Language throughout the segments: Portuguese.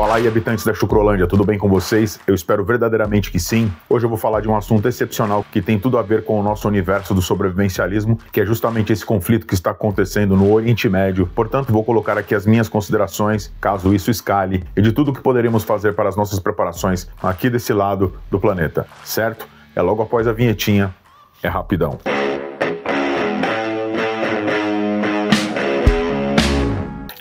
Fala aí, habitantes da Chucrolândia, tudo bem com vocês? Eu espero verdadeiramente que sim. Hoje eu vou falar de um assunto excepcional que tem tudo a ver com o nosso universo do sobrevivencialismo, que é justamente esse conflito que está acontecendo no Oriente Médio. Portanto, vou colocar aqui as minhas considerações, caso isso escale, e de tudo que poderíamos fazer para as nossas preparações aqui desse lado do planeta, certo? É logo após a vinhetinha, é rapidão.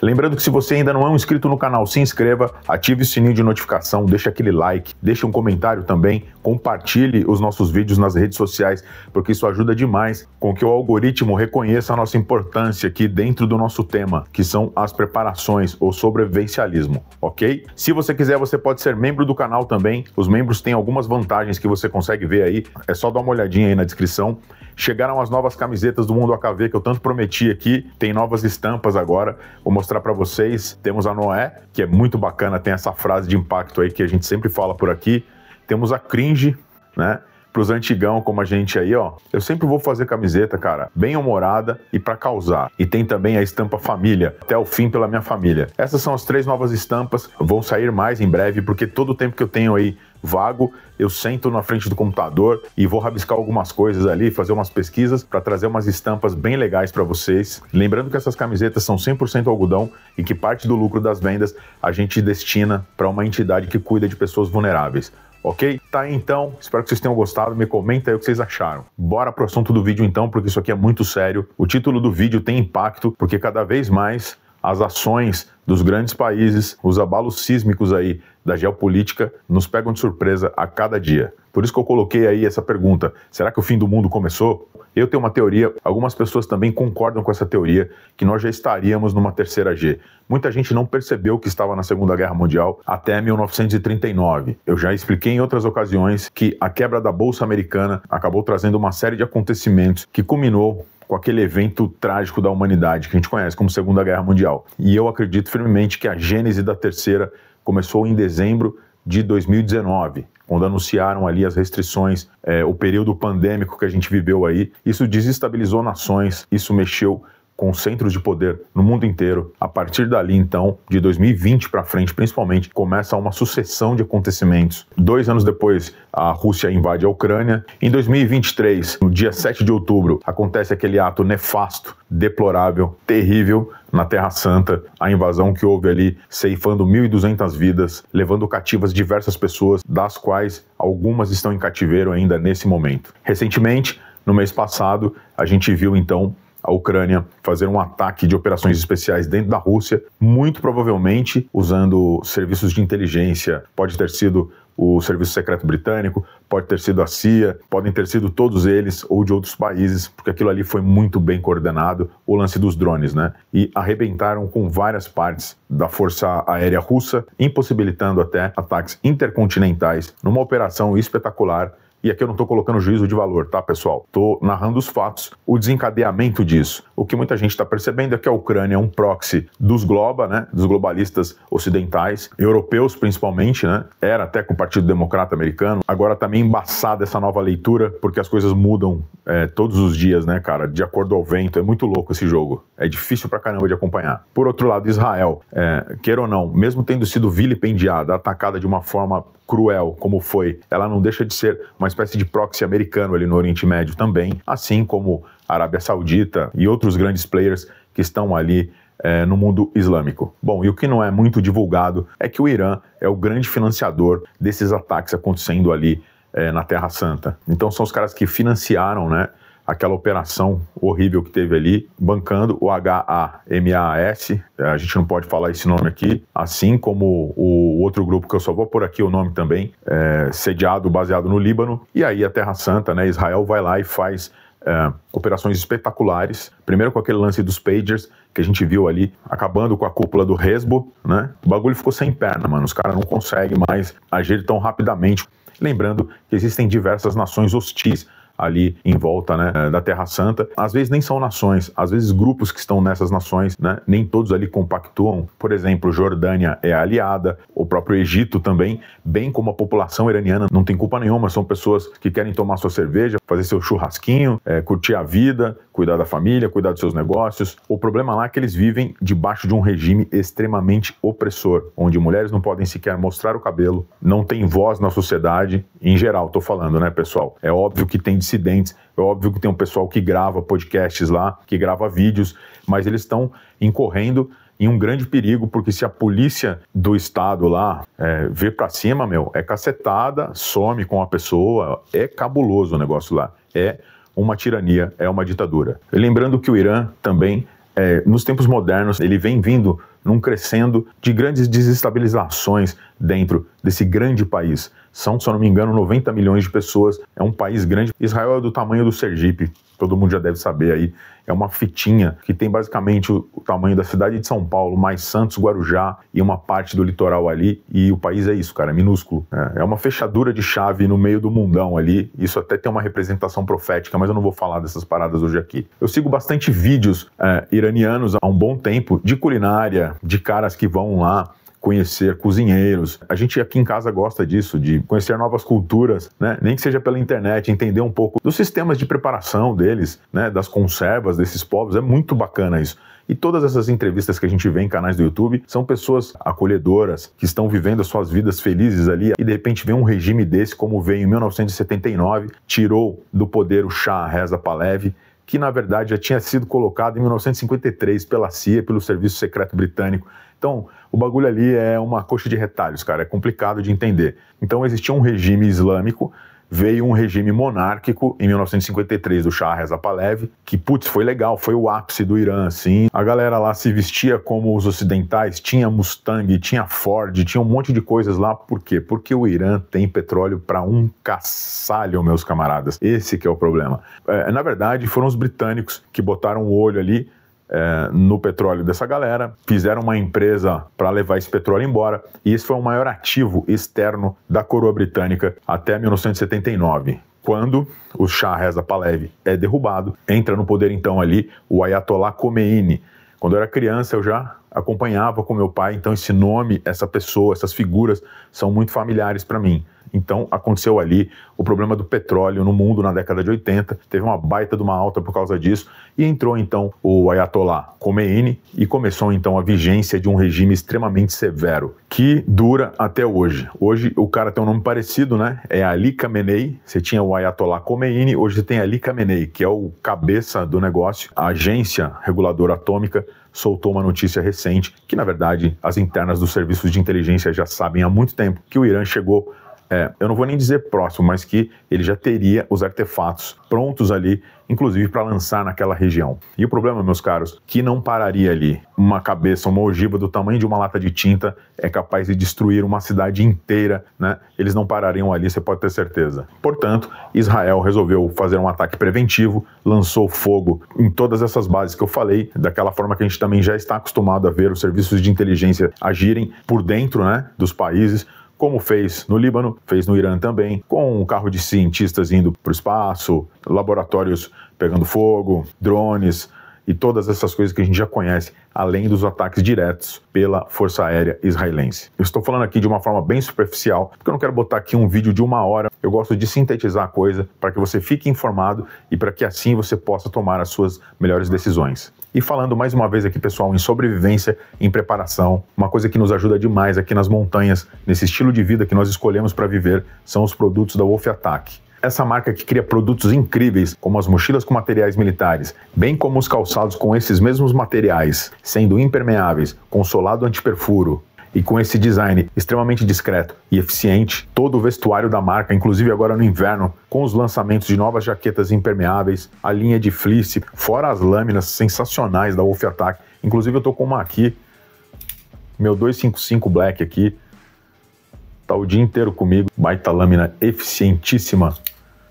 Lembrando que se você ainda não é um inscrito no canal, se inscreva, ative o sininho de notificação, deixa aquele like, deixa um comentário também, compartilhe os nossos vídeos nas redes sociais, porque isso ajuda demais com que o algoritmo reconheça a nossa importância aqui dentro do nosso tema, que são as preparações ou sobrevivencialismo, ok? Se você quiser, você pode ser membro do canal também. Os membros têm algumas vantagens que você consegue ver aí, é só dar uma olhadinha aí na descrição. Chegaram as novas camisetas do Mundo AKV que eu tanto prometi aqui, tem novas estampas agora, vou mostrar para vocês. Temos a Noé, que é muito bacana, tem essa frase de impacto aí que a gente sempre fala por aqui. Temos a Cringe, né? Pros antigão como a gente aí, ó. Eu sempre vou fazer camiseta, cara, bem humorada e pra causar. E tem também a estampa família, até o fim pela minha família. Essas são as 3 novas estampas, vão sair mais em breve, porque todo o tempo que eu tenho aí vago, eu sento na frente do computador e vou rabiscar algumas coisas ali, fazer umas pesquisas para trazer umas estampas bem legais para vocês. Lembrando que essas camisetas são 100% algodão e que parte do lucro das vendas a gente destina para uma entidade que cuida de pessoas vulneráveis. Ok? Tá aí então, espero que vocês tenham gostado, me comenta aí o que vocês acharam. Bora pro assunto do vídeo então, porque isso aqui é muito sério. O título do vídeo tem impacto, porque cada vez mais as ações dos grandes países, os abalos sísmicos aí da geopolítica nos pegam de surpresa a cada dia. Por isso que eu coloquei aí essa pergunta, será que o fim do mundo começou? Eu tenho uma teoria, algumas pessoas também concordam com essa teoria, que nós já estaríamos numa terceira G. Muita gente não percebeu que estava na Segunda Guerra Mundial até 1939. Eu já expliquei em outras ocasiões que a quebra da Bolsa Americana acabou trazendo uma série de acontecimentos que culminou com aquele evento trágico da humanidade que a gente conhece como Segunda Guerra Mundial. E eu acredito firmemente que a gênese da terceira começou em dezembro de 2019, quando anunciaram ali as restrições, o período pandêmico que a gente viveu aí. Isso desestabilizou nações, isso mexeu com centros de poder no mundo inteiro. A partir dali, então, de 2020 para frente, principalmente, começa uma sucessão de acontecimentos. 2 anos depois, a Rússia invade a Ucrânia. Em 2023, no dia 7 de outubro, acontece aquele ato nefasto, deplorável, terrível, na Terra Santa, a invasão que houve ali, ceifando 1.200 vidas, levando cativas diversas pessoas, das quais algumas estão em cativeiro ainda nesse momento. Recentemente, no mês passado, a gente viu, então, a Ucrânia fazer um ataque de operações especiais dentro da Rússia, muito provavelmente usando serviços de inteligência. Pode ter sido o Serviço Secreto Britânico, pode ter sido a CIA, podem ter sido todos eles ou de outros países, porque aquilo ali foi muito bem coordenado, o lance dos drones, né? E arrebentaram com várias partes da Força Aérea Russa, impossibilitando até ataques intercontinentais numa operação espetacular. E aqui eu não estou colocando juízo de valor, tá, pessoal? Estou narrando os fatos, o desencadeamento disso. O que muita gente está percebendo é que a Ucrânia é um proxy dos né, dos globalistas ocidentais, europeus principalmente, né? Era até com o Partido Democrata Americano. Agora está meio embaçada essa nova leitura, porque as coisas mudam todos os dias, né, cara? De acordo ao vento. É muito louco esse jogo. É difícil pra caramba de acompanhar. Por outro lado, Israel, queira ou não, mesmo tendo sido vilipendiada, atacada de uma forma cruel como foi, ela não deixa de ser uma espécie de proxy americano ali no Oriente Médio também, assim como a Arábia Saudita e outros grandes players que estão ali no mundo islâmico. Bom, e o que não é muito divulgado é que o Irã é o grande financiador desses ataques acontecendo ali na Terra Santa. Então são os caras que financiaram, né, aquela operação horrível que teve ali, bancando o HAMAS, a gente não pode falar esse nome aqui, assim como o outro grupo, que eu só vou pôr aqui o nome também, sediado, baseado no Líbano. E aí a Terra Santa, né, Israel vai lá e faz operações espetaculares, primeiro com aquele lance dos pagers, que a gente viu ali, acabando com a cúpula do Hezbo, né? O bagulho ficou sem perna, mano, os caras não conseguem mais agir tão rapidamente. Lembrando que existem diversas nações hostis ali em volta, né, da Terra Santa. Às vezes nem são nações, às vezes grupos que estão nessas nações, né, nem todos ali compactuam. Por exemplo, Jordânia é aliada, o próprio Egito também, bem como a população iraniana não tem culpa nenhuma, são pessoas que querem tomar sua cerveja, fazer seu churrasquinho, curtir a vida, cuidar da família, cuidar dos seus negócios. O problema lá é que eles vivem debaixo de um regime extremamente opressor, onde mulheres não podem sequer mostrar o cabelo, não tem voz na sociedade, em geral, tô falando, né, pessoal? É óbvio que tem dissidentes, é óbvio que tem um pessoal que grava podcasts lá, que grava vídeos, mas eles estão incorrendo em um grande perigo, porque se a polícia do estado lá vê pra cima, é cacetada, some com a pessoa, é cabuloso o negócio lá, é uma tirania, é uma ditadura. Lembrando que o Irã também, nos tempos modernos, ele vem vindo num crescendo de grandes desestabilizações dentro desse grande país. São, se eu não me engano, 90 milhões de pessoas, é um país grande. Israel é do tamanho do Sergipe, todo mundo já deve saber aí. É uma fitinha que tem basicamente o tamanho da cidade de São Paulo, mais Santos, Guarujá e uma parte do litoral ali. E o país é isso, cara, é minúsculo. É uma fechadura de chave no meio do mundão ali. Isso até tem uma representação profética, mas eu não vou falar dessas paradas hoje aqui. Eu sigo bastante vídeos iranianos há um bom tempo de culinária, de caras que vão lá conhecer cozinheiros. A gente aqui em casa gosta disso, de conhecer novas culturas, né? Nem que seja pela internet, entender um pouco dos sistemas de preparação deles, né? Das conservas desses povos, é muito bacana isso. E todas essas entrevistas que a gente vê em canais do YouTube são pessoas acolhedoras, que estão vivendo as suas vidas felizes ali, e de repente vem um regime desse, como veio em 1979, tirou do poder o Shah Reza Pahlavi, que na verdade já tinha sido colocado em 1953 pela CIA, pelo Serviço Secreto Britânico. Então, o bagulho ali é uma coxa de retalhos, cara, é complicado de entender. Então, existia um regime islâmico, veio um regime monárquico em 1953 do Shah Reza Pahlavi, que, putz, foi legal, foi o ápice do Irã, assim. A galera lá se vestia como os ocidentais, tinha Mustang, tinha Ford, tinha um monte de coisas lá. Por quê? Porque o Irã tem petróleo para um caçalho, meus camaradas. Esse que é o problema. Na verdade, foram os britânicos que botaram o olho ali no petróleo dessa galera, fizeram uma empresa para levar esse petróleo embora, e esse foi o maior ativo externo da coroa britânica até 1979. Quando o Shah Reza Pahlavi é derrubado, entra no poder então ali o Ayatollah Khomeini. Quando eu era criança eu já acompanhava com meu pai, então esse nome, essa pessoa, essas figuras são muito familiares para mim. Então aconteceu ali o problema do petróleo no mundo na década de 80, teve uma baita de uma alta por causa disso, e entrou então o Ayatollah Khomeini e começou então a vigência de um regime extremamente severo, que dura até hoje. Hoje o cara tem um nome parecido, né? É Ali Khamenei. Você tinha o Ayatollah Khomeini, hoje você tem Ali Khamenei, que é o cabeça do negócio. A agência reguladora atômica soltou uma notícia recente, que na verdade as internas dos serviços de inteligência já sabem há muito tempo, que o Irã chegou, eu não vou nem dizer próximo, mas que ele já teria os artefatos prontos ali, inclusive para lançar naquela região. E o problema, meus caros, que não pararia ali. Uma cabeça, uma ogiva do tamanho de uma lata de tinta é capaz de destruir uma cidade inteira, né? Eles não parariam ali, você pode ter certeza. Portanto, Israel resolveu fazer um ataque preventivo, lançou fogo em todas essas bases que eu falei, daquela forma que a gente também já está acostumado a ver os serviços de inteligência agirem por dentro, né, dos países, como fez no Líbano, fez no Irã também, com um carro de cientistas indo para o espaço, laboratórios pegando fogo, drones e todas essas coisas que a gente já conhece, além dos ataques diretos pela Força Aérea Israelense. Eu estou falando aqui de uma forma bem superficial, porque eu não quero botar aqui um vídeo de 1 hora, eu gosto de sintetizar a coisa para que você fique informado e para que assim você possa tomar as suas melhores decisões. E falando mais uma vez aqui, pessoal, em sobrevivência, em preparação, uma coisa que nos ajuda demais aqui nas montanhas, nesse estilo de vida que nós escolhemos para viver, são os produtos da Wolf Attack. Essa marca que cria produtos incríveis, como as mochilas com materiais militares, bem como os calçados com esses mesmos materiais, sendo impermeáveis, com solado antiperfuro, e com esse design extremamente discreto e eficiente, todo o vestuário da marca, inclusive agora no inverno, com os lançamentos de novas jaquetas impermeáveis, a linha de fleece, fora as lâminas sensacionais da Wolf Attack. Inclusive eu tô com uma aqui, meu 255 Black aqui, tá o dia inteiro comigo, baita lâmina eficientíssima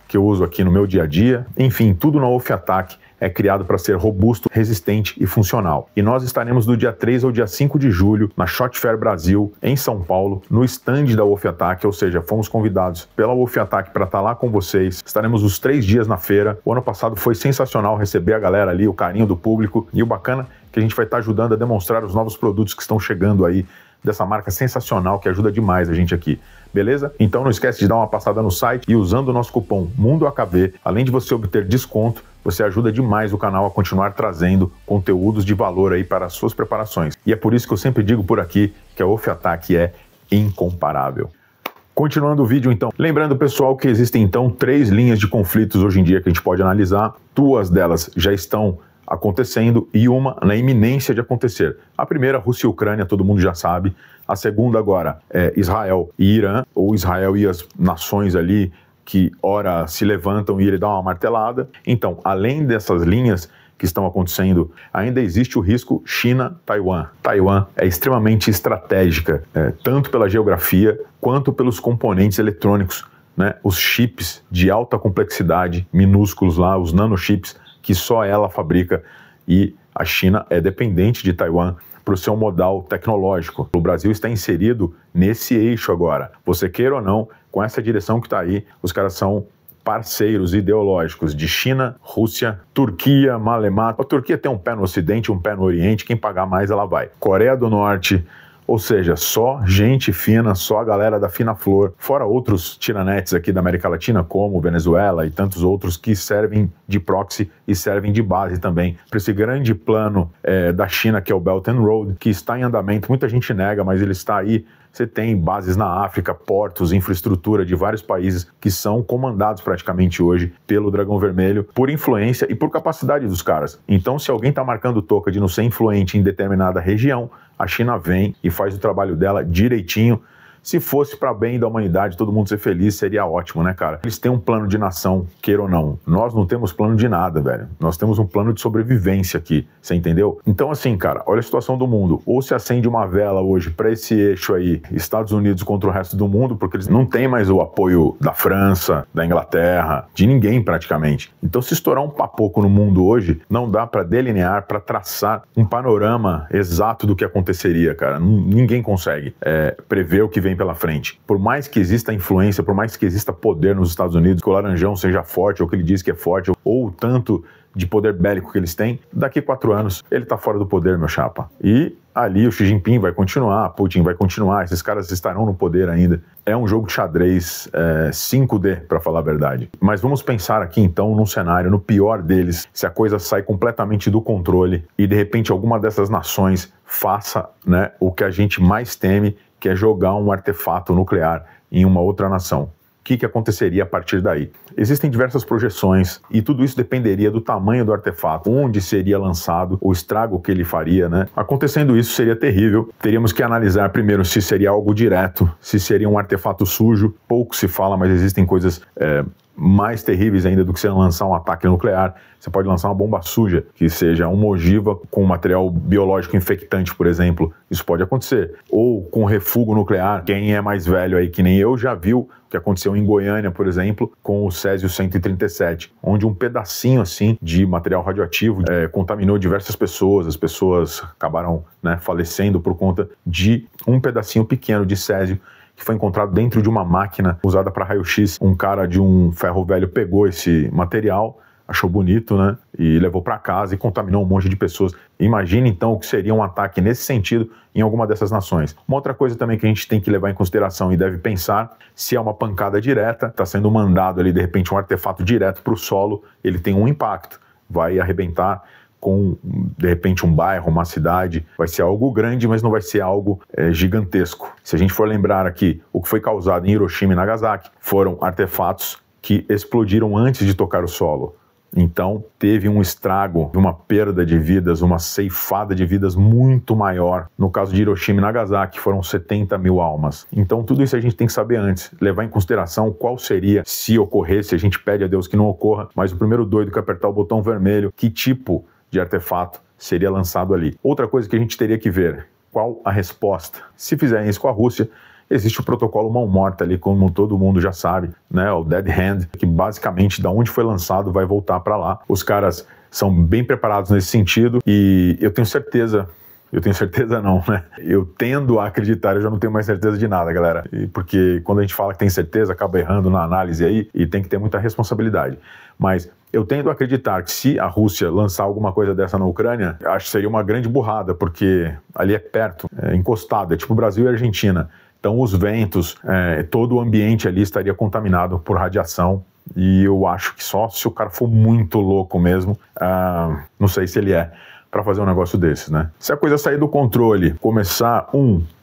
que eu uso aqui no meu dia a dia. Enfim, tudo na Wolf Attack é criado para ser robusto, resistente e funcional. E nós estaremos do dia 3 ao dia 5 de julho na Shot Fair Brasil, em São Paulo, no stand da Wolf Attack, ou seja, fomos convidados pela Wolf Attack para estar lá com vocês. Estaremos os 3 dias na feira. O ano passado foi sensacional receber a galera ali, o carinho do público, e o bacana é que a gente vai estar ajudando a demonstrar os novos produtos que estão chegando aí dessa marca sensacional que ajuda demais a gente aqui. Beleza? Então não esquece de dar uma passada no site e usando o nosso cupom MUNDOAKV, além de você obter desconto, você ajuda demais o canal a continuar trazendo conteúdos de valor aí para as suas preparações. E é por isso que eu sempre digo por aqui que a Wolf Attack é incomparável. Continuando o vídeo então, lembrando pessoal que existem então 3 linhas de conflitos hoje em dia que a gente pode analisar, 2 delas já estão acontecendo e uma na iminência de acontecer. A primeira, Rússia e Ucrânia, todo mundo já sabe. A segunda agora é Israel e Irã, ou Israel e as nações ali que ora se levantam e ele dá uma martelada. Então, além dessas linhas que estão acontecendo, ainda existe o risco China-Taiwan. Taiwan é extremamente estratégica, tanto pela geografia quanto pelos componentes eletrônicos, né? Os chips de alta complexidade, minúsculos lá, os nanochips, que só ela fabrica, e a China é dependente de Taiwan para o seu modal tecnológico. O Brasil está inserido nesse eixo agora. Você queira ou não, com essa direção que está aí, os caras são parceiros ideológicos de China, Rússia, Turquia, Malemar. A Turquia tem um pé no Ocidente, um pé no Oriente, quem pagar mais ela vai. Coreia do Norte, ou seja, só gente fina, só a galera da fina flor, fora outros tiranetes aqui da América Latina, como Venezuela e tantos outros que servem de proxy e servem de base também para esse grande plano da China, que é o Belt and Road, que está em andamento. Muita gente nega, mas ele está aí. Você tem bases na África, portos, infraestrutura de vários países que são comandados praticamente hoje pelo Dragão Vermelho, por influência e por capacidade dos caras. Então, se alguém está marcando toca de não ser influente em determinada região, a China vem e faz o trabalho dela direitinho. Se fosse para bem da humanidade, todo mundo ser feliz, seria ótimo, né, cara? Eles têm um plano de nação, queira ou não. Nós não temos plano de nada, velho. Nós temos um plano de sobrevivência aqui, você entendeu? Então, assim, cara, olha a situação do mundo. Ou se acende uma vela hoje para esse eixo aí, Estados Unidos contra o resto do mundo, porque eles não têm mais o apoio da França, da Inglaterra, de ninguém praticamente. Então, se estourar um papoco no mundo hoje, não dá para delinear, para traçar um panorama exato do que aconteceria, cara. Ninguém consegue prever o que vem pela frente. Por mais que exista influência, por mais que exista poder nos Estados Unidos, que o Laranjão seja forte, ou que ele diz que é forte, ou o tanto de poder bélico que eles têm, daqui 4 anos ele tá fora do poder, meu chapa. E ali o Xi Jinping vai continuar, Putin vai continuar, esses caras estarão no poder ainda. É um jogo de xadrez 5D, para falar a verdade. Mas vamos pensar aqui então num cenário, no pior deles, se a coisa sai completamente do controle e de repente alguma dessas nações faça, né, o que a gente mais teme, que é jogar um artefato nuclear em uma outra nação. O que aconteceria a partir daí? Existem diversas projeções e tudo isso dependeria do tamanho do artefato, onde seria lançado, o estrago que ele faria, né? Acontecendo isso seria terrível. Teríamos que analisar primeiro se seria algo direto, se seria um artefato sujo. Pouco se fala, mas existem coisas mais terríveis ainda do que você lançar um ataque nuclear. Você pode lançar uma bomba suja, que seja uma ogiva com material biológico infectante, por exemplo. Isso pode acontecer. Ou com refúgio nuclear. Quem é mais velho aí, que nem eu, já viu o que aconteceu em Goiânia, por exemplo, com o Césio-137, onde um pedacinho assim de material radioativo contaminou diversas pessoas. As pessoas acabaram, né, falecendo por conta de um pedacinho pequeno de césio que foi encontrado dentro de uma máquina usada para raio-x. Um cara de um ferro velho pegou esse material, achou bonito, né, e levou para casa e contaminou um monte de pessoas. Imagine então o que seria um ataque nesse sentido em alguma dessas nações. Uma outra coisa também que a gente tem que levar em consideração e deve pensar, se é uma pancada direta, está sendo mandado ali de repente um artefato direto para o solo, ele tem um impacto, vai arrebentar com, de repente, um bairro, uma cidade. Vai ser algo grande, mas não vai ser algo gigantesco. Se a gente for lembrar aqui, o que foi causado em Hiroshima e Nagasaki foram artefatos que explodiram antes de tocar o solo. Então, teve um estrago, uma perda de vidas, uma ceifada de vidas muito maior. No caso de Hiroshima e Nagasaki, foram 70 mil almas. Então, tudo isso a gente tem que saber antes, levar em consideração qual seria, se ocorresse, a gente pede a Deus que não ocorra, mas o primeiro doido que apertar o botão vermelho, que tipo de artefato seria lançado ali. Outra coisa que a gente teria que ver, qual a resposta? Se fizerem isso com a Rússia, existe o protocolo mão morta ali, como todo mundo já sabe, né? O Dead Hand, que basicamente da onde foi lançado vai voltar para lá. Os caras são bem preparados nesse sentido e eu tenho certeza não, né? Eu tendo a acreditar, eu já não tenho mais certeza de nada, galera. Porque quando a gente fala que tem certeza, acaba errando na análise aí e tem que ter muita responsabilidade. Mas eu tendo a acreditar que se a Rússia lançar alguma coisa dessa na Ucrânia, acho que seria uma grande burrada, porque ali é perto, é encostado, é tipo Brasil e Argentina. Então os ventos, todo o ambiente ali estaria contaminado por radiação. E eu acho que só se o cara for muito louco mesmo, não sei se ele é, para fazer um negócio desses, né? Se a coisa sair do controle, começar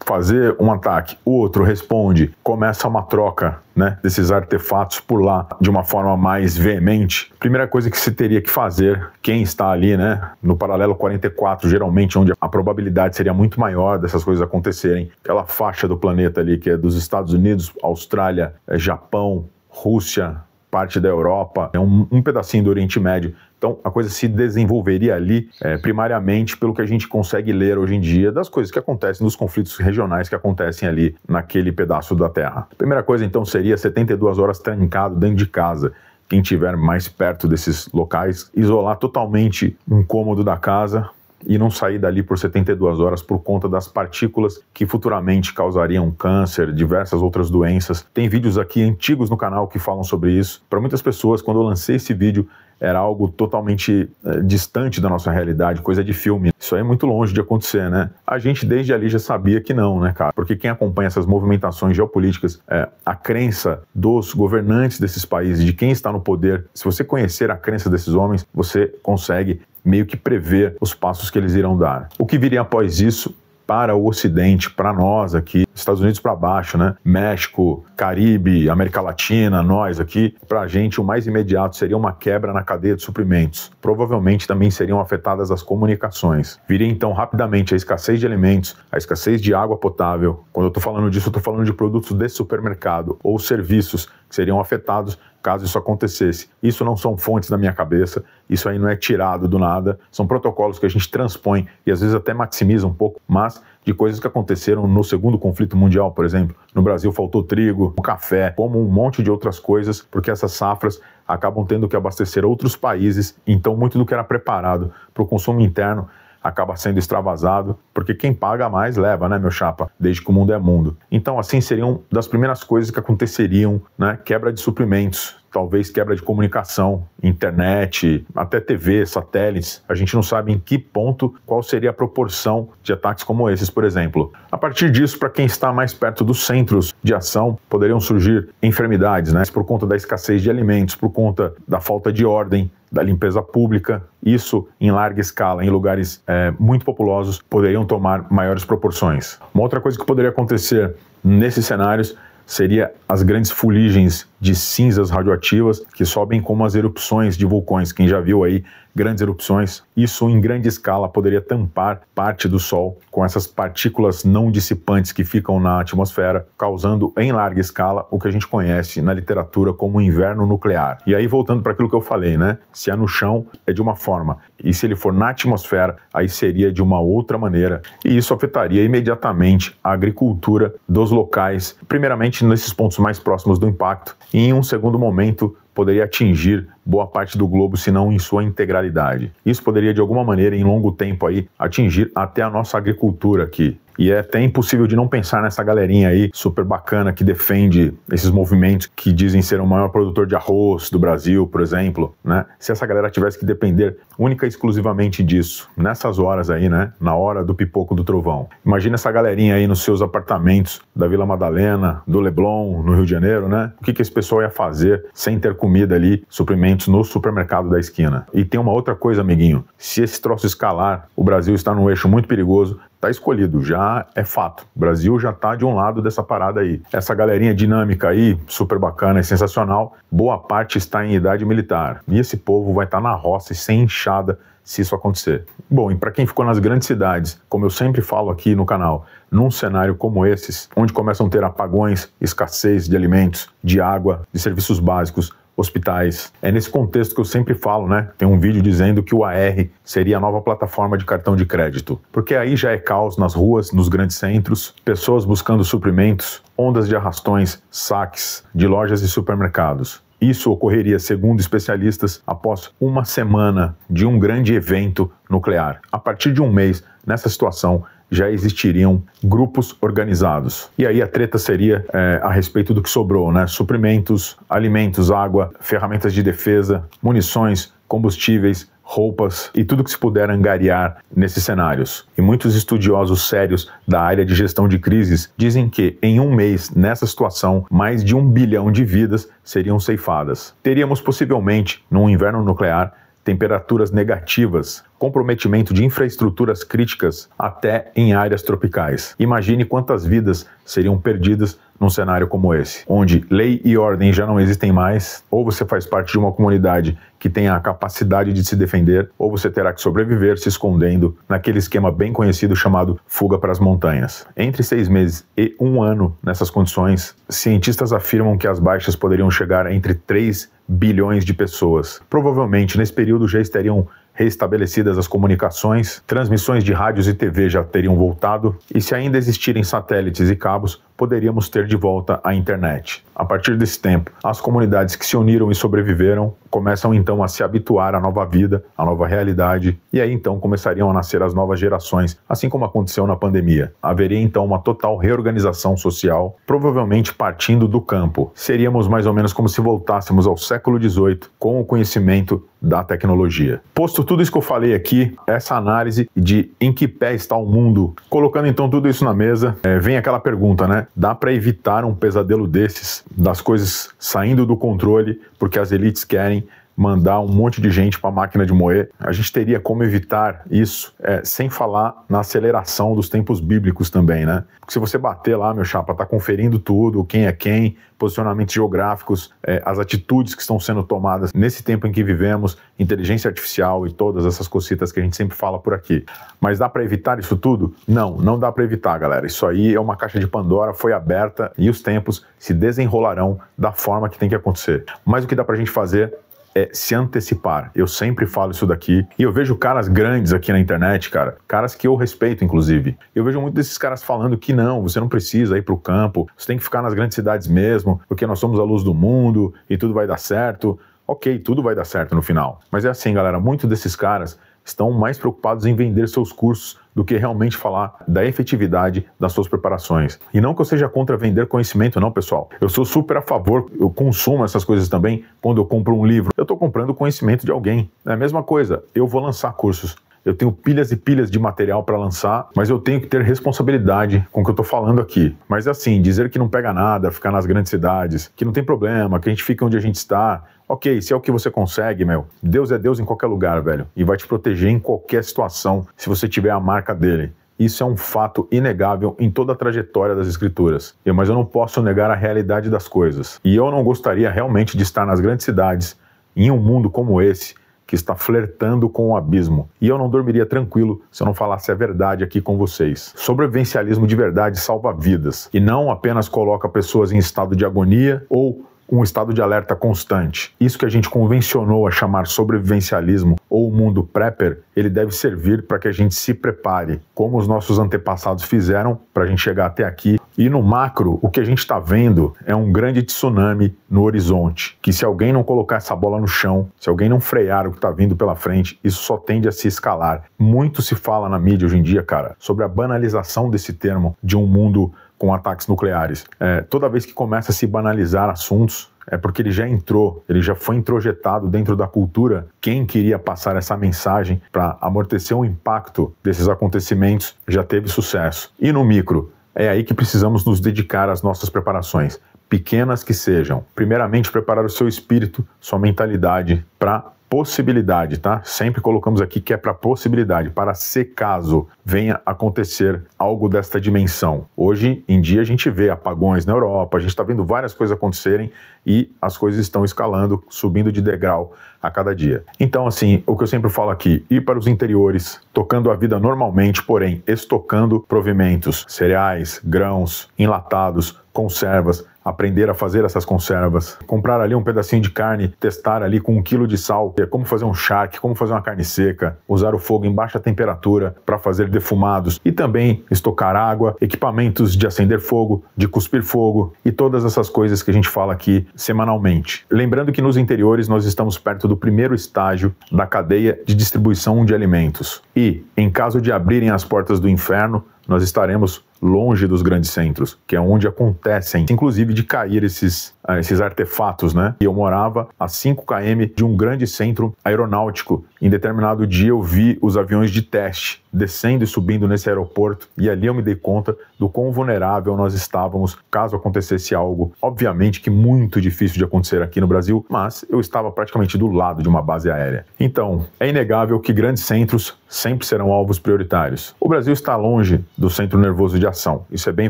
fazer um ataque, o outro responde, começa uma troca, né, desses artefatos por lá de uma forma mais veemente, primeira coisa que se teria que fazer, quem está ali, né, no paralelo 44, geralmente onde a probabilidade seria muito maior dessas coisas acontecerem, aquela faixa do planeta ali que é dos Estados Unidos, Austrália, Japão, Rússia, parte da Europa, um pedacinho do Oriente Médio. Então a coisa se desenvolveria ali primariamente pelo que a gente consegue ler hoje em dia das coisas que acontecem, dos conflitos regionais que acontecem ali naquele pedaço da Terra. A primeira coisa então seria 72 horas trancado dentro de casa. Quem estiver mais perto desses locais, isolar totalmente um cômodo da casa e não sair dali por 72 horas por conta das partículas que futuramente causariam câncer, diversas outras doenças. Tem vídeos aqui antigos no canal que falam sobre isso. Para muitas pessoas, quando eu lancei esse vídeo, era algo totalmente distante da nossa realidade, coisa de filme. Isso aí é muito longe de acontecer, né? A gente desde ali já sabia que não, né, cara? Porque quem acompanha essas movimentações geopolíticas, a crença dos governantes desses países, de quem está no poder, se você conhecer a crença desses homens, você consegue meio que prever os passos que eles irão dar. O que viria após isso para o Ocidente, para nós aqui, Estados Unidos para baixo, né? México, Caribe, América Latina, nós aqui, para a gente o mais imediato seria uma quebra na cadeia de suprimentos. Provavelmente também seriam afetadas as comunicações. Viria então rapidamente a escassez de alimentos, a escassez de água potável. Quando eu estou falando disso, eu estou falando de produtos de supermercado ou serviços que seriam afetados caso isso acontecesse. Isso não são fontes da minha cabeça, isso aí não é tirado do nada, são protocolos que a gente transpõe e às vezes até maximiza um pouco, mas de coisas que aconteceram no segundo conflito mundial, por exemplo. No Brasil faltou trigo, café, como um monte de outras coisas, porque essas safras acabam tendo que abastecer outros países, então muito do que era preparado para o consumo interno acaba sendo extravasado, porque quem paga mais leva, né, meu chapa? Desde que o mundo é mundo. Então, assim, seriam das primeiras coisas que aconteceriam, né? Quebra de suprimentos, talvez quebra de comunicação, internet, até TV, satélites. A gente não sabe em que ponto, qual seria a proporção de ataques como esses, por exemplo. A partir disso, para quem está mais perto dos centros de ação, poderiam surgir enfermidades, né? Por conta da escassez de alimentos, por conta da falta de ordem, da limpeza pública. Isso, em larga escala, em lugares muito populosos, poderiam tomar maiores proporções. Uma outra coisa que poderia acontecer nesses cenários seria as grandes fuligens de cinzas radioativas que sobem como as erupções de vulcões. Quem já viu aí grandes erupções, isso em grande escala poderia tampar parte do Sol com essas partículas não dissipantes que ficam na atmosfera, causando em larga escala o que a gente conhece na literatura como inverno nuclear. E aí voltando para aquilo que eu falei, né? Se é no chão, é de uma forma, e se ele for na atmosfera, aí seria de uma outra maneira, e isso afetaria imediatamente a agricultura dos locais, primeiramente nesses pontos mais próximos do impacto, e em um segundo momento poderia atingir boa parte do globo, se não em sua integralidade. Isso poderia, de alguma maneira, em longo tempo aí, atingir até a nossa agricultura aqui. E é até impossível de não pensar nessa galerinha aí super bacana que defende esses movimentos que dizem ser o maior produtor de arroz do Brasil, por exemplo, né? Se essa galera tivesse que depender única e exclusivamente disso, nessas horas aí, né? Na hora do pipoco do trovão. Imagina essa galerinha aí nos seus apartamentos da Vila Madalena, do Leblon, no Rio de Janeiro, né? O que esse pessoal ia fazer sem ter comida ali, suprimentos no supermercado da esquina? E tem uma outra coisa, amiguinho. Se esse troço escalar, o Brasil está num eixo muito perigoso, tá escolhido, já é fato. O Brasil já tá de um lado dessa parada aí. Essa galerinha dinâmica aí, super bacana e sensacional, boa parte está em idade militar. E esse povo vai estar na roça e sem enxada se isso acontecer. Bom, e para quem ficou nas grandes cidades, como eu sempre falo aqui no canal, num cenário como esses, onde começam a ter apagões, escassez de alimentos, de água, de serviços básicos, hospitais. É nesse contexto que eu sempre falo, né? Tem um vídeo dizendo que o AR seria a nova plataforma de cartão de crédito. Porque aí já é caos nas ruas, nos grandes centros, pessoas buscando suprimentos, ondas de arrastões, saques de lojas e supermercados. Isso ocorreria, segundo especialistas, após uma semana de um grande evento nuclear. A partir de um mês, nessa situação, já existiriam grupos organizados. E aí a treta seria a respeito do que sobrou, né? Suprimentos, alimentos, água, ferramentas de defesa, munições, combustíveis, roupas e tudo que se puder angariar nesses cenários. E muitos estudiosos sérios da área de gestão de crises dizem que em um mês, nessa situação, mais de 1 bilhão de vidas seriam ceifadas. Teríamos possivelmente, num inverno nuclear, temperaturas negativas, comprometimento de infraestruturas críticas até em áreas tropicais. Imagine quantas vidas seriam perdidas num cenário como esse, onde lei e ordem já não existem mais, ou você faz parte de uma comunidade que tem a capacidade de se defender, ou você terá que sobreviver se escondendo naquele esquema bem conhecido chamado fuga para as montanhas. Entre 6 meses e 1 ano nessas condições, cientistas afirmam que as baixas poderiam chegar a entre 3 bilhões de pessoas. Provavelmente nesse período já estariam reestabelecidas as comunicações, transmissões de rádios e TV já teriam voltado, e se ainda existirem satélites e cabos, poderíamos ter de volta a internet. A partir desse tempo, as comunidades que se uniram e sobreviveram começam então a se habituar à nova vida, à nova realidade, e aí então começariam a nascer as novas gerações, assim como aconteceu na pandemia. Haveria então uma total reorganização social, provavelmente partindo do campo. Seríamos mais ou menos como se voltássemos ao século XVIII com o conhecimento da tecnologia. Posto tudo isso que eu falei aqui, essa análise de em que pé está o mundo, colocando então tudo isso na mesa, vem aquela pergunta, né? Dá para evitar um pesadelo desses, das coisas saindo do controle, porque as elites querem mandar um monte de gente para a máquina de moer? A gente teria como evitar isso, sem falar na aceleração dos tempos bíblicos também, né? Porque se você bater lá, meu chapa, tá conferindo tudo, quem é quem, posicionamentos geográficos, as atitudes que estão sendo tomadas nesse tempo em que vivemos, inteligência artificial e todas essas cositas que a gente sempre fala por aqui. Mas dá para evitar isso tudo? Não, não dá para evitar, galera. Isso aí é uma caixa de Pandora, foi aberta e os tempos se desenrolarão da forma que tem que acontecer. Mas o que dá pra gente fazer é se antecipar. Eu sempre falo isso daqui. E eu vejo caras grandes aqui na internet, cara. Caras que eu respeito, inclusive. Eu vejo muitos desses caras falando que não, você não precisa ir pro campo, você tem que ficar nas grandes cidades mesmo, porque nós somos a luz do mundo e tudo vai dar certo. Ok, tudo vai dar certo no final. Mas é assim, galera, muitos desses caras estão mais preocupados em vender seus cursos do que realmente falar da efetividade das suas preparações. E não que eu seja contra vender conhecimento, não, pessoal. Eu sou super a favor, eu consumo essas coisas também. Quando eu compro um livro, eu estou comprando conhecimento de alguém. É a mesma coisa, eu vou lançar cursos. Eu tenho pilhas e pilhas de material para lançar, mas eu tenho que ter responsabilidade com o que eu estou falando aqui. Mas assim, dizer que não pega nada, ficar nas grandes cidades, que não tem problema, que a gente fica onde a gente está. Ok, se é o que você consegue, meu. Deus é Deus em qualquer lugar, velho. E vai te proteger em qualquer situação, se você tiver a marca dele. Isso é um fato inegável em toda a trajetória das escrituras. Mas eu não posso negar a realidade das coisas. E eu não gostaria realmente de estar nas grandes cidades, em um mundo como esse, que está flertando com o abismo. E eu não dormiria tranquilo se eu não falasse a verdade aqui com vocês. Sobrevivencialismo de verdade salva vidas. E não apenas coloca pessoas em estado de agonia ou um estado de alerta constante. Isso que a gente convencionou a chamar sobrevivencialismo ou mundo prepper, ele deve servir para que a gente se prepare, como os nossos antepassados fizeram para a gente chegar até aqui. E no macro, o que a gente está vendo é um grande tsunami no horizonte, que se alguém não colocar essa bola no chão, se alguém não frear o que está vindo pela frente, isso só tende a se escalar. Muito se fala na mídia hoje em dia, cara, sobre a banalização desse termo de um mundo com ataques nucleares. Toda vez que começa a se banalizar assuntos, é porque ele já foi introjetado dentro da cultura. Quem queria passar essa mensagem para amortecer o impacto desses acontecimentos já teve sucesso. E no micro, é aí que precisamos nos dedicar às nossas preparações, pequenas que sejam. Primeiramente, preparar o seu espírito, sua mentalidade para possibilidade, tá? Sempre colocamos aqui que é para possibilidade, para se caso venha acontecer algo desta dimensão. Hoje em dia a gente vê apagões na Europa, a gente está vendo várias coisas acontecerem e as coisas estão escalando, subindo de degrau a cada dia. Então, assim, o que eu sempre falo aqui, ir para os interiores, tocando a vida normalmente, porém estocando provimentos, cereais, grãos, enlatados, conservas, aprender a fazer essas conservas, comprar ali um pedacinho de carne, testar ali com 1 quilo de sal, como fazer um charque, como fazer uma carne seca, usar o fogo em baixa temperatura para fazer defumados e também estocar água, equipamentos de acender fogo, de cuspir fogo e todas essas coisas que a gente fala aqui semanalmente. Lembrando que nos interiores nós estamos perto do primeiro estágio da cadeia de distribuição de alimentos e, em caso de abrirem as portas do inferno, nós estaremos longe dos grandes centros, que é onde acontecem, inclusive, de cair esses artefatos, né? E eu morava a 5 km de um grande centro aeronáutico. Em determinado dia eu vi os aviões de teste descendo e subindo nesse aeroporto e ali eu me dei conta do quão vulnerável nós estávamos caso acontecesse algo. Obviamente que muito difícil de acontecer aqui no Brasil, mas eu estava praticamente do lado de uma base aérea. Então, é inegável que grandes centros sempre serão alvos prioritários. O Brasil está longe do centro nervoso de ação, isso é bem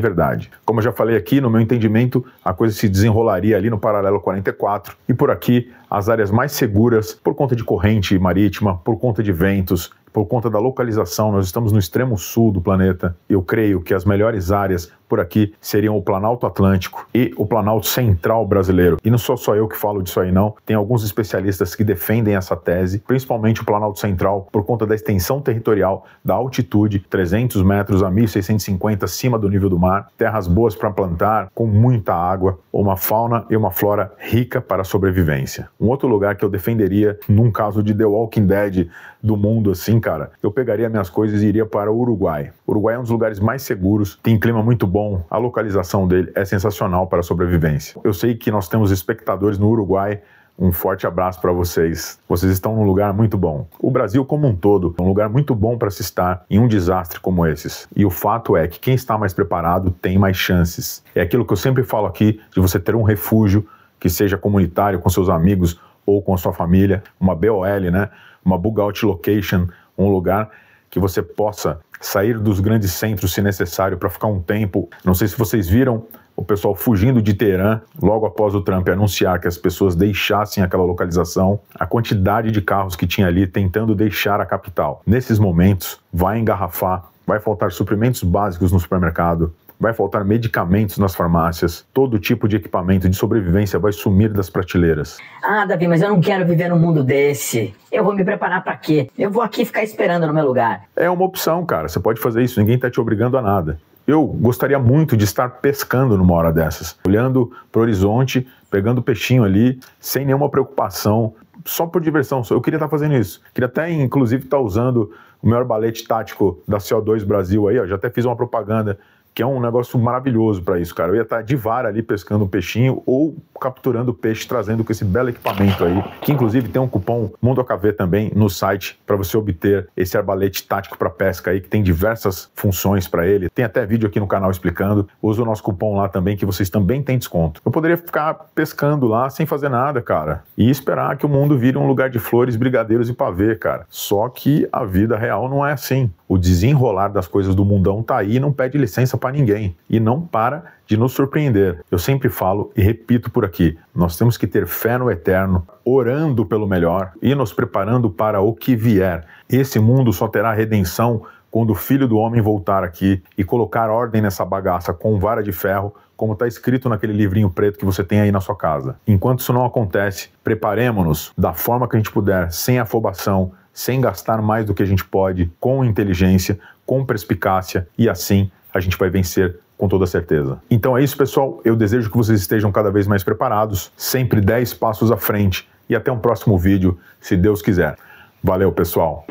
verdade. Como eu já falei aqui, no meu entendimento, a coisa se desenrolaria ali no paralelo 44 e por aqui as áreas mais seguras por conta de corrente marítima, por conta de ventos, por conta da localização, nós estamos no extremo sul do planeta. Eu creio que as melhores áreas por aqui seriam o Planalto Atlântico e o Planalto Central brasileiro. E não sou só eu que falo disso aí não, tem alguns especialistas que defendem essa tese, principalmente o Planalto Central, por conta da extensão territorial, da altitude, 300 metros a 1.650 acima do nível do mar, terras boas para plantar, com muita água, uma fauna e uma flora rica para a sobrevivência. Um outro lugar que eu defenderia, num caso de The Walking Dead do mundo assim, cara, eu pegaria minhas coisas e iria para o Uruguai. O Uruguai é um dos lugares mais seguros, tem clima muito bom, a localização dele é sensacional para a sobrevivência. Eu sei que nós temos espectadores no Uruguai, um forte abraço para vocês. Vocês estão num lugar muito bom. O Brasil como um todo é um lugar muito bom para se estar em um desastre como esses. E o fato é que quem está mais preparado tem mais chances. É aquilo que eu sempre falo aqui, de você ter um refúgio, que seja comunitário, com seus amigos ou com a sua família, uma BOL, né? Uma Bug Out Location, um lugar que você possa sair dos grandes centros se necessário para ficar um tempo. Não sei se vocês viram o pessoal fugindo de Teherã logo após o Trump anunciar que as pessoas deixassem aquela localização, a quantidade de carros que tinha ali tentando deixar a capital. Nesses momentos, vai engarrafar, vai faltar suprimentos básicos no supermercado, vai faltar medicamentos nas farmácias, todo tipo de equipamento de sobrevivência vai sumir das prateleiras. Ah, Davi, mas eu não quero viver num mundo desse. Eu vou me preparar pra quê? Eu vou aqui ficar esperando no meu lugar. É uma opção, cara. Você pode fazer isso. Ninguém tá te obrigando a nada. Eu gostaria muito de estar pescando numa hora dessas, olhando pro horizonte, pegando peixinho ali, sem nenhuma preocupação, só por diversão. Eu queria estar fazendo isso. Queria até, inclusive, estar usando o meu arbalete tático da CO2 Brasil aí, ó. Já até fiz uma propaganda, que é um negócio maravilhoso para isso, cara. Eu ia estar de vara ali pescando um peixinho ou capturando peixe, trazendo com esse belo equipamento aí, que inclusive tem um cupom MundoAKV também no site para você obter esse arbalete tático para pesca aí, que tem diversas funções para ele. Tem até vídeo aqui no canal explicando. Usa o nosso cupom lá também, que vocês também têm desconto. Eu poderia ficar pescando lá sem fazer nada, cara, e esperar que o mundo vire um lugar de flores, brigadeiros e pavê, cara. Só que a vida real não é assim. O desenrolar das coisas do mundão tá aí e não pede licença para ninguém. E não para de nos surpreender. Eu sempre falo e repito por aqui, nós temos que ter fé no eterno, orando pelo melhor e nos preparando para o que vier. Esse mundo só terá redenção quando o Filho do Homem voltar aqui e colocar ordem nessa bagaça com vara de ferro, como está escrito naquele livrinho preto que você tem aí na sua casa. Enquanto isso não acontece, preparemos-nos da forma que a gente puder, sem afobação, sem gastar mais do que a gente pode, com inteligência, com perspicácia, e assim a gente vai vencer com toda certeza. Então é isso, pessoal. Eu desejo que vocês estejam cada vez mais preparados, sempre 10 passos à frente, e até um próximo vídeo, se Deus quiser. Valeu, pessoal!